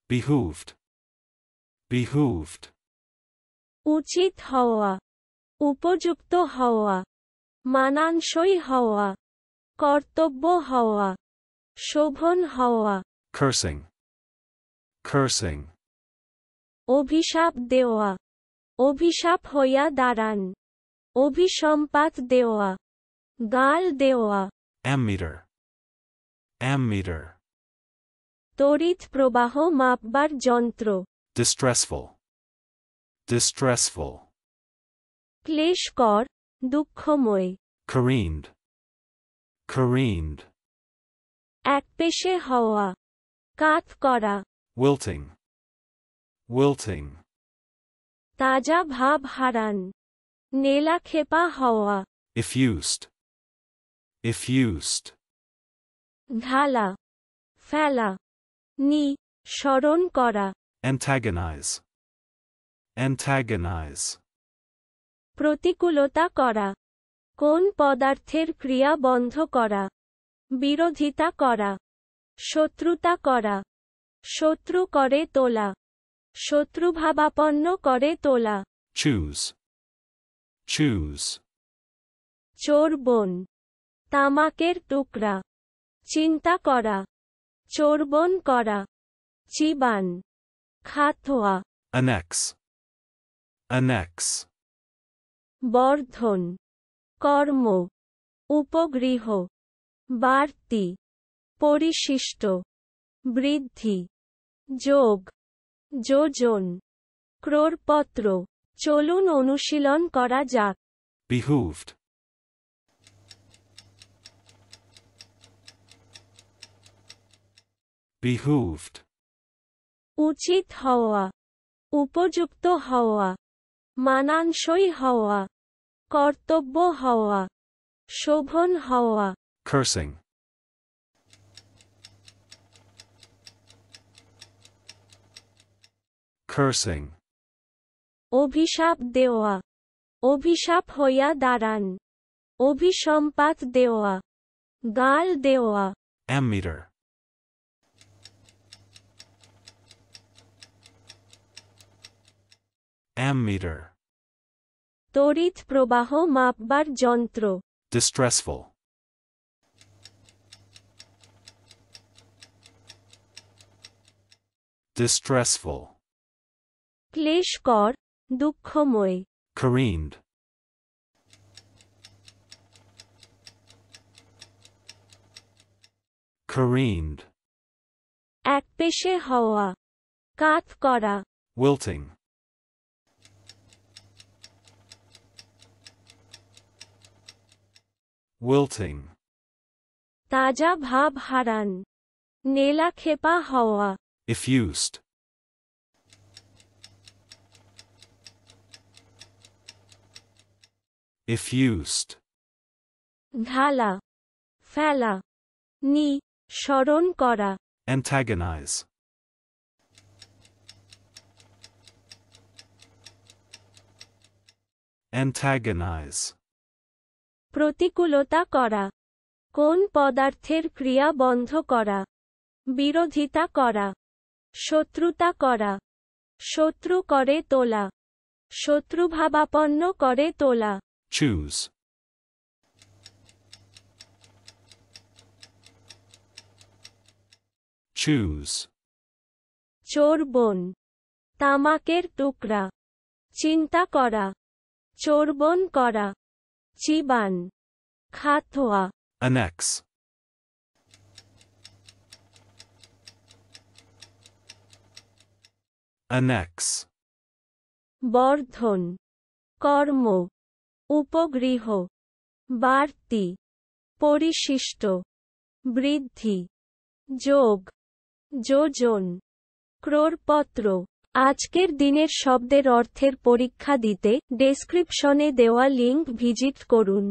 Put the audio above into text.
behooved, behooved, উচিত হওয়া, উপযুক্ত হওয়া, মানানসই হওয়া, কর্তব্য হওয়া, শোভন হওয়া, cursing, cursing, অভিশাপ দেওয়া, অভিশাপ হইয়া দাঁড়ান, অভিসম্পাত দেওয়া, গাল দেওয়া, ammeter, ammeter, তড়িৎ প্রবাহ মাপবার যন্ত্র, distressful, distressful, ক্লেশকর, দুঃখময়, careened, careened, একপেশে হওয়া, কাত করা, wilting, wilting, তাজা ভাব হারান, নেলাখেপা হওয়া, effused, effused, ঢালা, ফেলা, স্মরণ করা, antagonize, antagonize, প্রতিকূলতা করা, কোন পদার্থের ক্রিয়া বন্ধ করা, বিরোধিতা করা, শত্রুতা করা, শত্রু করে তোলা, শত্রুভাবাপন্ন করে তোলা, choose, choose, চোরবন, তামাকের টুকরা, চিন্তা করা, চোরবন করা, চিবান, খাতোয়া, annex, annex, বর্ধন, কর্ম, উপগৃহ, বাড়তি, পরিশিষ্ট, বৃদ্ধি, যোগ, যোজন, ক্রোড়পত্র, চলুন অনুশীলন করা যাক। behooved, behooved, উচিত হওয়া, উপযুক্ত হওয়া, মানানসই হওয়া, কর্তব্য হওয়া, শোভন হওয়া, cursing, cursing, অভিশাপ দেওয়া, অভিশাপ হইয়া দাঁড়ান, অভিসম্পাত দেওয়া, গাল দেওয়া, ammeter, ammeter, তড়িৎ প্রবাহ মাপবার যন্ত্র, distressful, distressful, ক্লেশকর, দুঃখময়, careened, careened, একপেশে হওয়া, কাত করা, wilting, wilting, তাজা ভাব হারান, নেলাখেপা হওয়া, effused, effused, ঢালা, ফেলা, স্মরণ করা, antagonize, antagonize, প্রতিকূলতা করা, কোন পদার্থের ক্রিয়া বন্ধ করা, বিরোধিতা করা, শত্রুতা করা, শত্রু করে তোলা, শত্রুভাবাপন্ন করে তোলা, choose, choose, চোরবন, তামাকের টুকরা, চিন্তা করা, চোরবন করা, চিবান, খাতোয়া, annex, annex, বর্ধন, কর্ম, উপগৃহ, বাড়তি, পরিশিষ্ট, বৃদ্ধি, যোগ, যোজন, ক্রোড়পত্র। আজকের দিনের শব্দের অর্থের পরীক্ষা দিতে ডেসক্রিপশনে দেওয়া লিংক ভিজিট করুন।